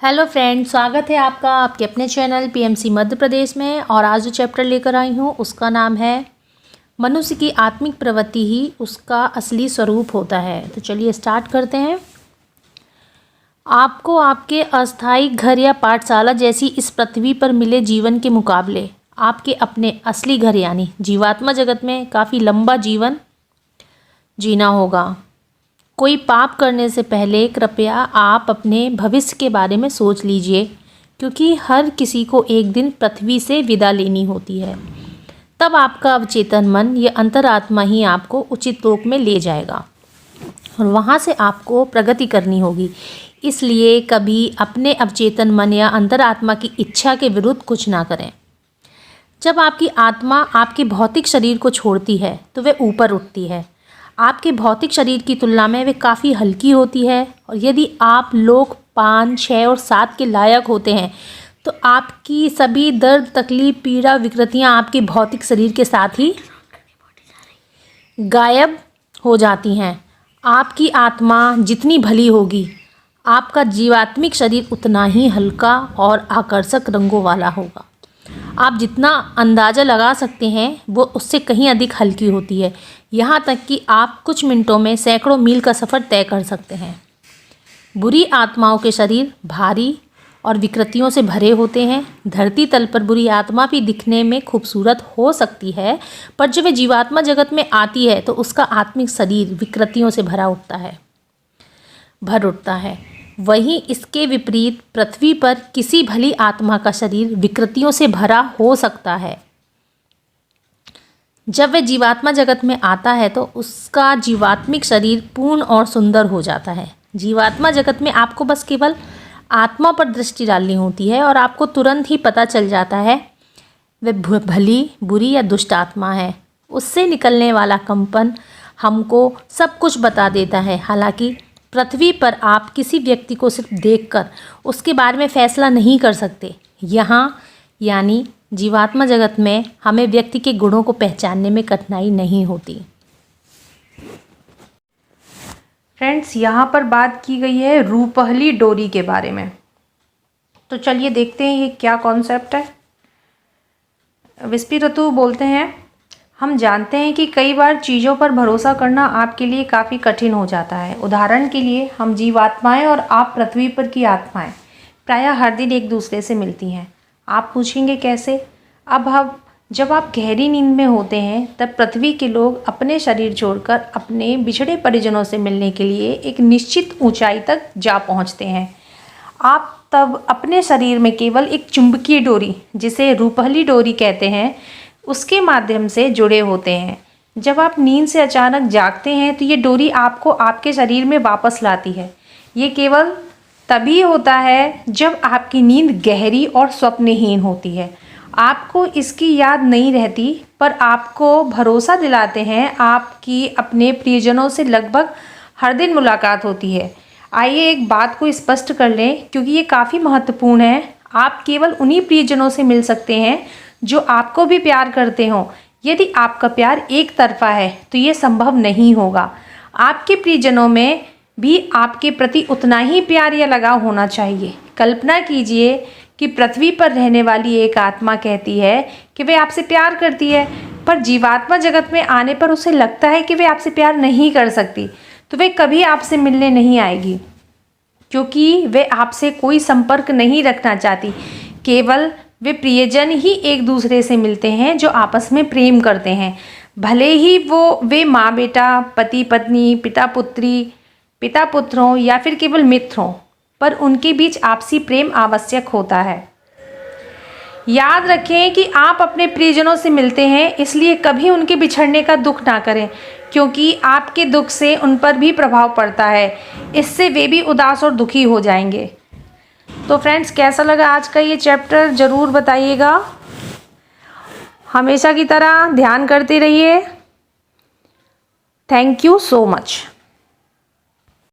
Hello friend, स्वागत है आपका आपके अपने चैनल पीएमसी मध्य प्रदेश में। और आज जो चैप्टर लेकर आई हूँ उसका नाम है मनुष्य की आत्मिक प्रवृत्ति ही उसका असली स्वरूप होता है। तो चलिए स्टार्ट करते हैं। आपको आपके अस्थायी घर या पाठशाला जैसी इस पृथ्वी पर मिले जीवन के मुकाबले आपके अपने असली घर यानी जीवात्मा जगत में काफ़ी लंबा जीवन जीना होगा। कोई पाप करने से पहले कृपया आप अपने भविष्य के बारे में सोच लीजिए, क्योंकि हर किसी को एक दिन पृथ्वी से विदा लेनी होती है। तब आपका अवचेतन मन या अंतरात्मा ही आपको उचित लोक में ले जाएगा और वहाँ से आपको प्रगति करनी होगी। इसलिए कभी अपने अवचेतन मन या अंतरात्मा की इच्छा के विरुद्ध कुछ ना करें। जब आपकी आत्मा आपके भौतिक शरीर को छोड़ती है तो वह ऊपर उठती है। आपके भौतिक शरीर की तुलना में वे काफ़ी हल्की होती है, और यदि आप लोग 5, 6 और 7 के लायक होते हैं तो आपकी सभी दर्द, तकलीफ, पीड़ा, विकृतियां आपके भौतिक शरीर के साथ ही गायब हो जाती हैं। आपकी आत्मा जितनी भली होगी, आपका जीवात्मिक शरीर उतना ही हल्का और आकर्षक रंगों वाला होगा। आप जितना अंदाज़ा लगा सकते हैं वो उससे कहीं अधिक हल्की होती है, यहाँ तक कि आप कुछ मिनटों में सैकड़ों मील का सफ़र तय कर सकते हैं। बुरी आत्माओं के शरीर भारी और विकृतियों से भरे होते हैं। धरती तल पर बुरी आत्मा भी दिखने में खूबसूरत हो सकती है, पर जब वह जीवात्मा जगत में आती है तो उसका आत्मिक शरीर विकृतियों से भर उठता है। वहीं इसके विपरीत पृथ्वी पर किसी भली आत्मा का शरीर विकृतियों से भरा हो सकता है। जब वह जीवात्मा जगत में आता है तो उसका जीवात्मिक शरीर पूर्ण और सुंदर हो जाता है। जीवात्मा जगत में आपको बस केवल आत्मा पर दृष्टि डालनी होती है और आपको तुरंत ही पता चल जाता है वह भली, बुरी या दुष्ट आत्मा है। उससे निकलने वाला कंपन हमको सब कुछ बता देता है। हालांकि पृथ्वी पर आप किसी व्यक्ति को सिर्फ देखकर उसके बारे में फैसला नहीं कर सकते। यहाँ यानी जीवात्मा जगत में हमें व्यक्ति के गुणों को पहचानने में कठिनाई नहीं होती। फ्रेंड्स, यहाँ पर बात की गई है रूपहली डोरी के बारे में। तो चलिए देखते हैं ये क्या कॉन्सेप्ट है। विस्पिरतु बोलते हैं, हम जानते हैं कि कई बार चीज़ों पर भरोसा करना आपके लिए काफ़ी कठिन हो जाता है। उदाहरण के लिए हम जीवात्माएं और आप पृथ्वी पर की आत्माएं प्रायः हर दिन एक दूसरे से मिलती हैं। आप पूछेंगे कैसे? जब आप गहरी नींद में होते हैं तब पृथ्वी के लोग अपने शरीर छोड़कर अपने बिछड़े परिजनों से मिलने के लिए एक निश्चित ऊंचाई तक जा पहुंचते हैं। आप तब अपने शरीर में केवल एक चुंबकीय डोरी, जिसे रूपहली डोरी कहते हैं, उसके माध्यम से जुड़े होते हैं। जब आप नींद से अचानक जागते हैं तो ये डोरी आपको आपके शरीर में वापस लाती है। ये केवल तभी होता है जब आपकी नींद गहरी और स्वप्नहीन होती है। आपको इसकी याद नहीं रहती, पर आपको भरोसा दिलाते हैं आपकी अपने प्रियजनों से लगभग हर दिन मुलाकात होती है। आइए एक बात को स्पष्ट कर लें, क्योंकि ये काफ़ी महत्वपूर्ण है। आप केवल उन्हीं प्रियजनों से मिल सकते हैं जो आपको भी प्यार करते हों। यदि आपका प्यार एक तरफा है तो ये संभव नहीं होगा। आपके प्रियजनों में भी आपके प्रति उतना ही प्यार या लगाव होना चाहिए। कल्पना कीजिए कि पृथ्वी पर रहने वाली एक आत्मा कहती है कि वे आपसे प्यार करती है, पर जीवात्मा जगत में आने पर उसे लगता है कि वे आपसे प्यार नहीं कर सकती, तो वे कभी आपसे मिलने नहीं आएगी, क्योंकि वे आपसे कोई संपर्क नहीं रखना चाहती। केवल वे प्रियजन ही एक दूसरे से मिलते हैं जो आपस में प्रेम करते हैं, भले ही वे माँ बेटा, पति पत्नी, पिता पुत्र हों या फिर केवल मित्र हों, पर उनके बीच आपसी प्रेम आवश्यक होता है। याद रखें कि आप अपने प्रियजनों से मिलते हैं, इसलिए कभी उनके बिछड़ने का दुख ना करें, क्योंकि आपके दुख से उन पर भी प्रभाव पड़ता है। इससे वे भी उदास और दुखी हो जाएंगे। तो फ्रेंड्स, कैसा लगा आज का ये चैप्टर ज़रूर बताइएगा। हमेशा की तरह ध्यान करते रहिए। Thank you so much.